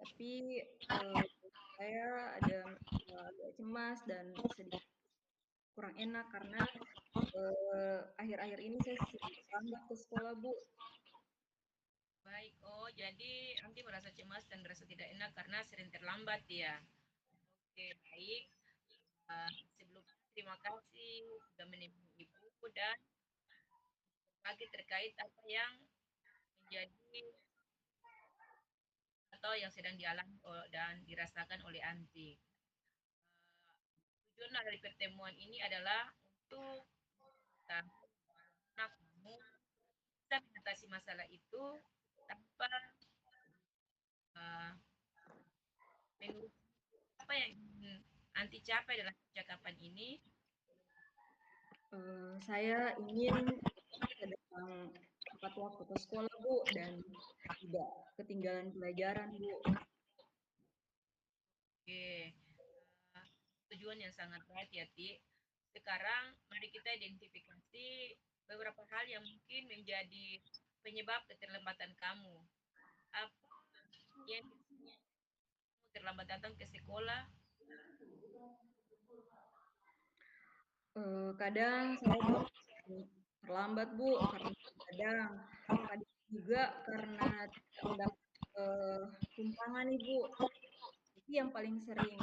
Tapi, saya ada, agak cemas dan sedikit kurang enak karena, akhir-akhir ini saya sering terlambat ke sekolah, Bu. Baik, oh jadi Anti merasa cemas dan merasa tidak enak karena sering terlambat ya. Oke, baik. Sebelumnya terima kasih sudah menemui Ibu dan berbagi terkait apa yang menjadi atau yang sedang dialami dan dirasakan oleh Anti. Tujuan dari pertemuan ini adalah untuk mengetahui bagaimana kamu bisa mengatasi masalah itu tanpa uh, menurut apa yang ingin Anti capai dalam percakapan ini. Saya ingin datang tepat waktu ke sekolah, Bu, dan tidak ketinggalan pelajaran, Bu. Oke, uh, tujuan yang sangat baik ya, Ti. Sekarang mari kita identifikasi beberapa hal yang mungkin menjadi penyebab keterlambatan kamu. Apa yang kamu terlambat datang ke sekolah? Kadang saya tuh terlambat, Bu, karena kadang kadang juga karena tidak mendapat, tumpangan nih, Bu. Tapi yang paling sering,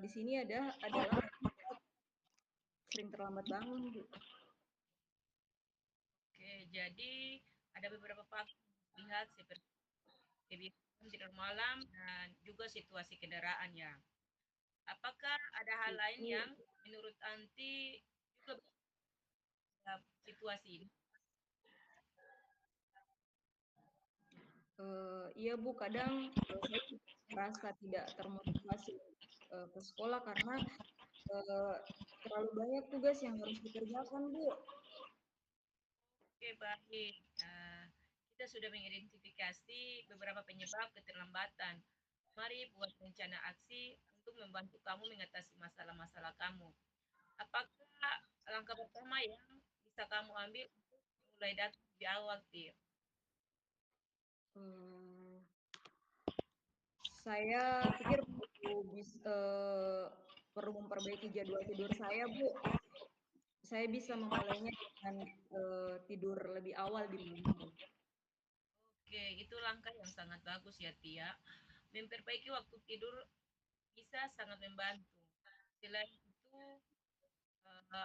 di sini adalah sering terlambat bangun, Bu. Oke, jadi ada beberapa faktor yang dilihat seperti kebiasaan tidur malam dan juga situasi kendaraan ya. Apakah ada hal lain Itu, yang menurut Anti juga bisa situasi ini? iya, Bu, kadang, saya merasa tidak termotivasi, ke sekolah karena, eee, terlalu banyak tugas yang harus dikerjakan, Bu. Oke, baik. Kita sudah mengidentifikasi beberapa penyebab keterlambatan. Mari buat rencana aksi untuk membantu kamu mengatasi masalah-masalah kamu. Apakah langkah pertama yang bisa kamu ambil untuk mulai datang di awal, Tir? Eee, saya pikir perlu memperbaiki jadwal tidur saya, Bu. Saya bisa memulainya dengan, tidur lebih awal di malam hari. Oke, itu langkah yang sangat bagus ya, Tia. Memperbaiki waktu tidur bisa sangat membantu. Selain itu,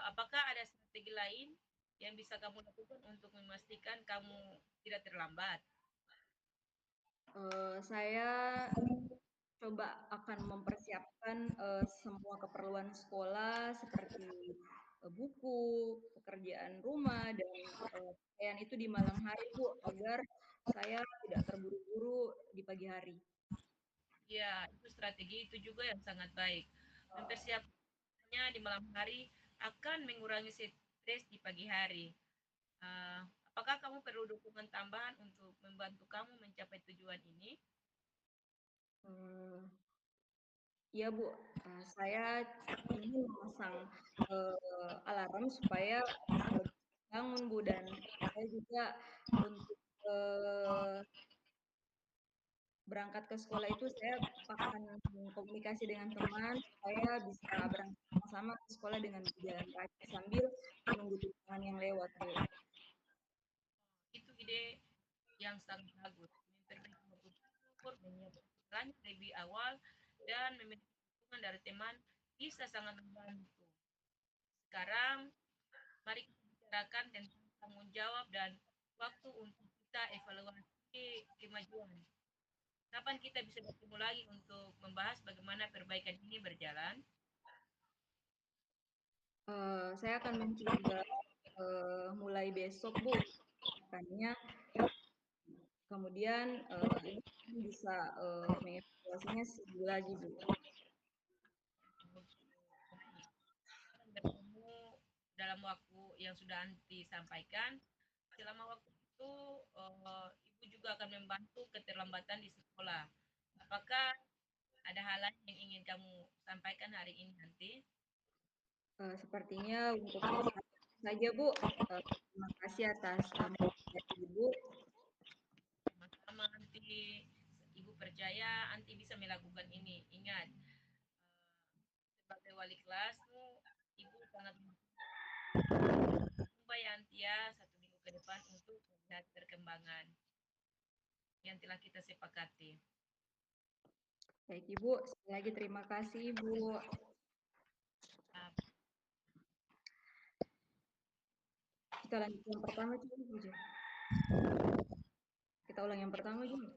apakah ada strategi lain yang bisa kamu lakukan untuk memastikan kamu tidak terlambat? Saya coba akan mempersiapkan, semua keperluan sekolah seperti, buku, pekerjaan rumah, dan, pakaian itu di malam hari, Bu, agar saya tidak terburu-buru di pagi hari. Ya, itu strategi itu juga yang sangat baik. Mempersiapkannya di malam hari akan mengurangi stres di pagi hari. Uh, apakah kamu perlu dukungan tambahan untuk membantu kamu mencapai tujuan ini? Eee, iya, Bu, saya ingin memasang, alarm supaya, bangun, Bu, dan saya juga untuk, berangkat ke sekolah itu saya akan komunikasi dengan teman supaya bisa berangkat sama-sama ke sekolah dengan berjalan kaki sambil menunggu tunjangan yang lewat, Bu. Itu ide yang sangat bagus. Memperbaiki waktu tidur, menyiapkan segalanya lebih awal, dan memiliki dukungan dari teman bisa sangat membantu. Sekarang, mari kita bicarakan tentang tanggung jawab dan waktu untuk kita evaluasi kemajuan. Kapan kita bisa bertemu lagi untuk membahas bagaimana perbaikan ini berjalan? Saya akan mencoba, mulai besok, Bu, makanya kemudian, ini bisa, mengevaluasinya seminggu lagi, Bu. Oke, baik. Akan bertemu dalam waktu yang sudah Anti sampaikan. Selama waktu itu, Ibu juga akan membantu keterlambatan di sekolah. Apakah ada hal lain yang ingin kamu sampaikan hari ini nanti? Sepertinya untuk saja, Bu, terima kasih atas, motivasi Ibu. Sama-sama nanti Ibu percaya anti bisa melakukan ini. Ingat, sebagai wali kelasmu, ibu sangat mencoba ya anti ya 1 minggu ke depan untuk melihat perkembangan yang telah kita sepakati. Baik Ibu, sekali lagi terima kasih Ibu. Uh, Kita lanjut yang pertama coba Ibu. Kita ulang yang pertama dulu.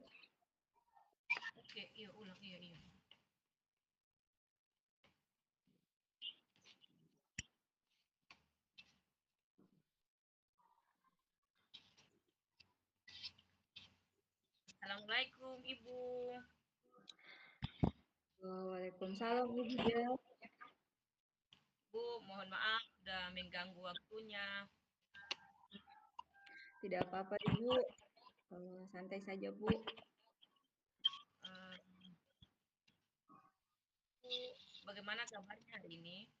Oke, iya ulang, iya. Assalamualaikum Ibu. Waalaikumsalam Ibu. Bu, mohon maaf sudah mengganggu waktunya. Tidak apa-apa Ibu, santai saja Bu. Uh, Bu, bagaimana kabarnya hari ini?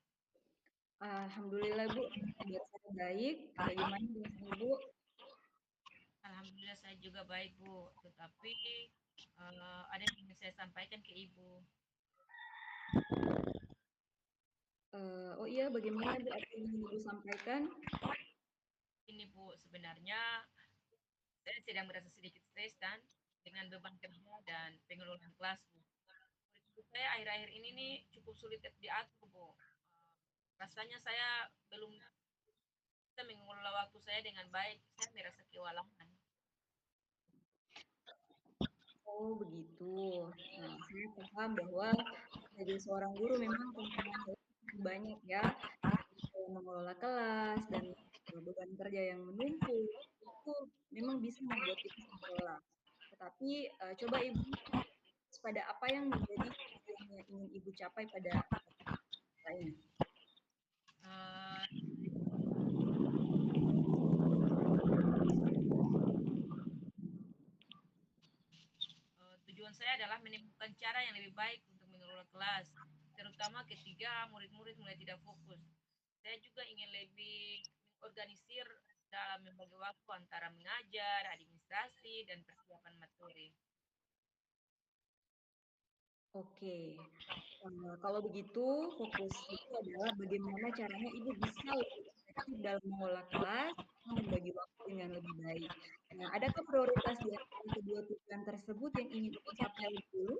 Alhamdulillah Bu, kabar saya baik. Bagaimana dengan Ibu? Alhamdulillah saya juga baik Bu, tetapi ada yang ingin saya sampaikan ke Ibu. Oh iya, bagaimana Bu? Apa yang ingin Ibu sampaikan? Ini Bu, sebenarnya saya sedang merasa sedikit stres dan dengan beban kerja dan pengelolaan kelas Bu. Murid saya akhir-akhir ini nih cukup sulit diatur Bu. Rasanya saya belum bisa mengelola waktu saya dengan baik. Saya merasa kewalahan. Oh begitu. Nah, saya paham bahwa sebagai seorang guru memang tantangannya cukup banyak ya. Mengelola kelas dan beban kerja yang menumpuk itu memang bisa membuat kita lelah. Tetapi coba Ibu pada apa yang menjadi tujuan yang ingin Ibu capai pada ini. Uh, Tujuan saya adalah menemukan cara yang lebih baik untuk mengelola kelas, terutama ketika murid-murid mulai tidak fokus. Saya juga ingin lebih mengorganisir dalam membagi waktu antara mengajar, administrasi, dan persiapan materi. Oke, kalau begitu fokus itu adalah bagaimana caranya Ibu bisa lebih efektif dalam mengelola kelas, membagi waktu dengan lebih baik. Nah, adakah prioritas di antara kedua tujuan tersebut yang ingin Ibu capai lebih dulu?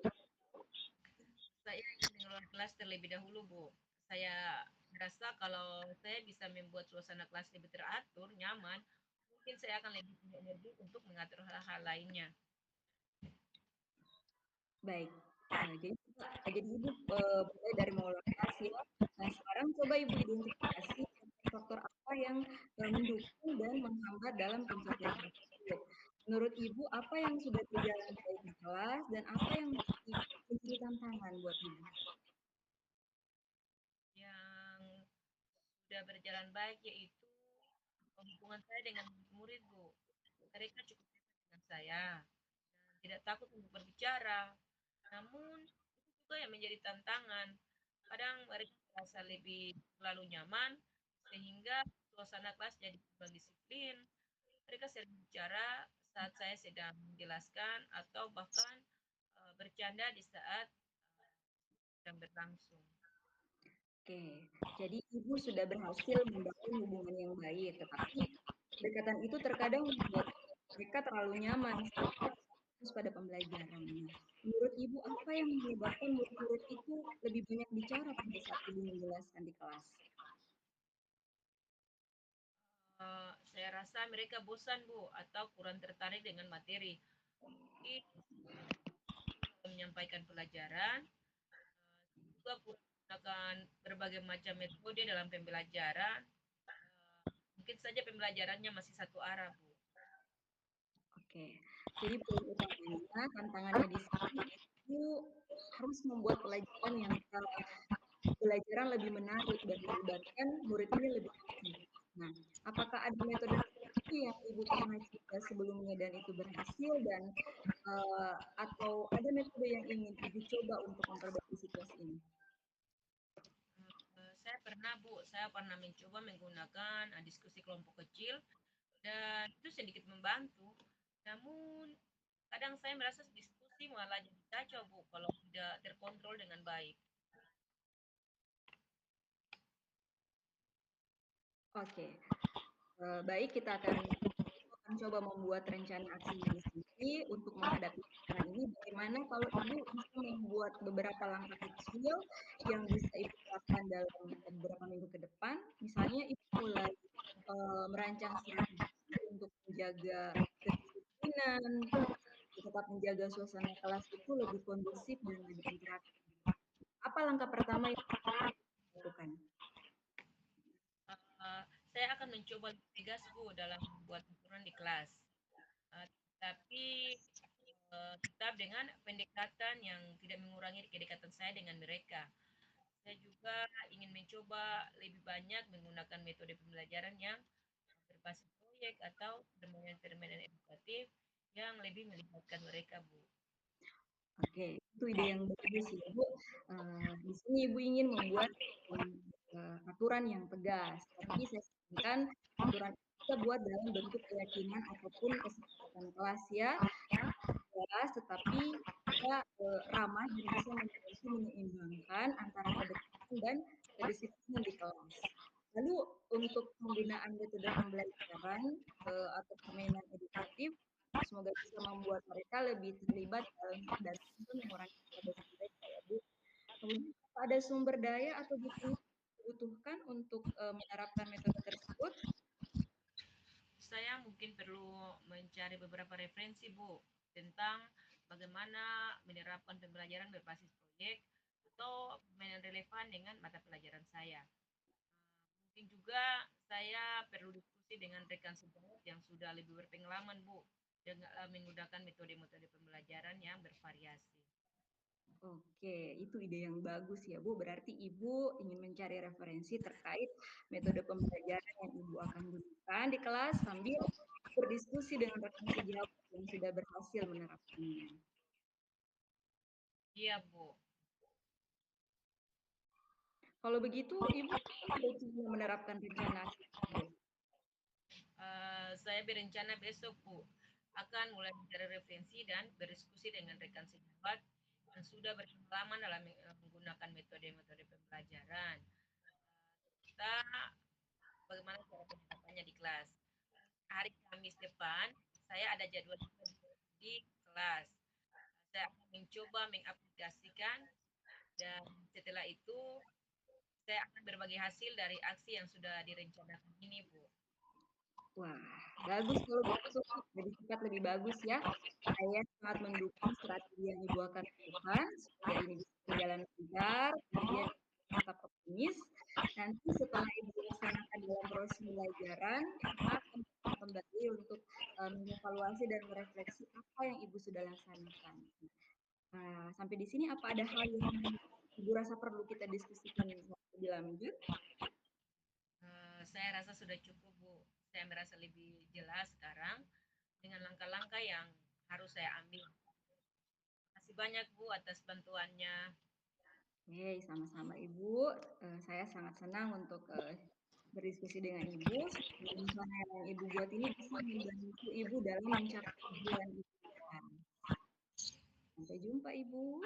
Saya ingin mengelola kelas terlebih dahulu, Bu. Saya merasa kalau saya bisa membuat suasana kelas lebih teratur, nyaman, mungkin saya akan lebih punya energi untuk mengatur hal-hal lainnya. Baik, jadi Ibu mulai dari mengelola kelas ya. Nah, sekarang coba Ibu identifikasi faktor apa yang mendukung dan menghambat dalam pencapaian tersebut. Menurut Ibu, apa yang sudah berjalan baik di kelas dan apa yang masih menjadi tantangan buat Ibu? Yang sudah berjalan baik yaitu hubungan saya dengan murid, Bu. Mereka cukup dekat dengan saya dan tidak takut untuk berbicara. Namun, itu juga yang menjadi tantangan. Kadang mereka merasa lebih terlalu nyaman, sehingga suasana kelas jadi kurang disiplin. Mereka sering bicara saat saya sedang menjelaskan atau bahkan bercanda di saat sedang berlangsung. Oke, jadi Ibu sudah berhasil membangun hubungan yang baik, tetapi kedekatan itu terkadang membuat mereka terlalu nyaman sehingga fokus pada pembelajaran. Nah, menurut Ibu apa yang menyebabkan murid-murid itu lebih banyak bicara pada saat Ibu menjelaskan di kelas? Saya rasa mereka bosan, Bu, atau kurang tertarik dengan materi. Mungkin menyampaikan pelajaran, juga menggunakan berbagai macam metode dalam pembelajaran. Mungkin saja pembelajarannya masih satu arah, Bu. Oke, jadi poin utamanya tantangannya di sini itu harus membuat pelajaran lebih menarik dan melibatkan murid ini lebih aktif. Nah, apakah ada metode tertentu yang Ibu pernah coba sebelumnya dan itu berhasil dan atau ada metode yang ingin Ibu coba untuk memperbaiki situasi ini? Saya pernah mencoba menggunakan diskusi kelompok kecil dan itu sedikit membantu. Namun kadang saya merasa diskusi malah jadi kacau Bu kalau tidak terkontrol dengan baik. Oke, baik kita akan coba membuat rencana aksinya di sini untuk menghadapi tantangan ini. Bagaimana kalau Ibu bisa membuat beberapa langkah kecil yang bisa Ibu lakukan dalam beberapa minggu ke depan. Misalnya Ibu mulai merancang strategi untuk menjaga kedisiplinan, tetap menjaga suasana kelas itu lebih kondusif dan lebih interaktif. Apa langkah pertama yang dilakukan? Saya akan mencoba lebih tegas Bu dalam membuat aturan di kelas. Uh, tapi tetap dengan pendekatan yang tidak mengurangi kedekatan saya dengan mereka. Saya juga ingin mencoba lebih banyak menggunakan metode pembelajaran yang berbasis proyek atau permainan-permainan edukatif yang lebih melibatkan mereka, Bu. Oke, itu ide yang bagus ya, Bu. Di sini Ibu ingin membuat aturan yang tegas, tapi saya sarankan aturan itu kita buat dalam bentuk keyakinan ataupun kesepakatan kelas ya, jelas tetapi juga ramah dan bisa membantu menyeimbangkan antara kedekatan dan kedisiplinan di kelas. Lalu untuk penggunaan metode pembelajaran atau permainan edukatif, semoga bisa membuat mereka lebih terlibat dan tentu mengurangi kebiasaan mereka ya Bu. Kemudian apa ada sumber daya atau dukungan yang dibutuhkan untuk menerapkan metode tersebut? Saya mungkin perlu mencari beberapa referensi, Bu, tentang bagaimana menerapkan pembelajaran berbasis proyek atau permainan relevan dengan mata pelajaran saya. Mungkin juga saya perlu diskusi dengan rekan sejawat yang sudah lebih berpengalaman, Bu, dengan menggunakan metode-metode pembelajaran yang bervariasi. Oke, itu ide yang bagus ya Bu. Berarti Ibu ingin mencari referensi terkait metode pembelajaran yang Ibu akan gunakan di kelas sambil berdiskusi dengan rekan sejawat yang sudah berhasil menerapkannya. Iya, Bu. Kalau begitu, Ibu sudah menerapkan rencana aksi tersebut. Saya berencana besok, Bu, akan mulai mencari referensi dan berdiskusi dengan rekan sejawat yang sudah berpengalaman dalam menggunakan metode-metode pembelajaran. Kita bagaimana cara penerapannya di kelas. Hari Kamis depan, saya ada jadwal di kelas. Saya akan mencoba mengaplikasikan dan setelah itu saya akan berbagi hasil dari aksi yang sudah direncanakan ini, Bu. Wah, bagus kalau begitu. Lebih cepat lebih bagus ya. Saya sangat mendukung strategi yang Ibu akan lakukan supaya ini bisa berjalan lancar, kemudian tetap optimis. Nanti setelah Ibu laksanakan dalam proses pembelajaran, kita akan kembali untuk mengevaluasi dan merefleksi apa yang Ibu sudah laksanakan. Sampai di sini apa ada hal yang Ibu rasa perlu kita diskusikan lebih lanjut? Saya rasa sudah cukup, Bu. Saya merasa lebih jelas sekarang dengan langkah-langkah yang harus saya ambil. Terima kasih banyak, Bu, atas bantuannya. Oke, sama-sama Ibu. Saya sangat senang untuk berdiskusi dengan Ibu. Rencana yang Ibu buat ini bisa membantu Ibu dalam mencapai tujuan Ibu. Sampai jumpa Ibu.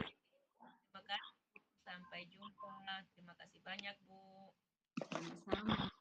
Terima kasih. Sampai jumpa. Terima kasih banyak, Bu. Sama-sama.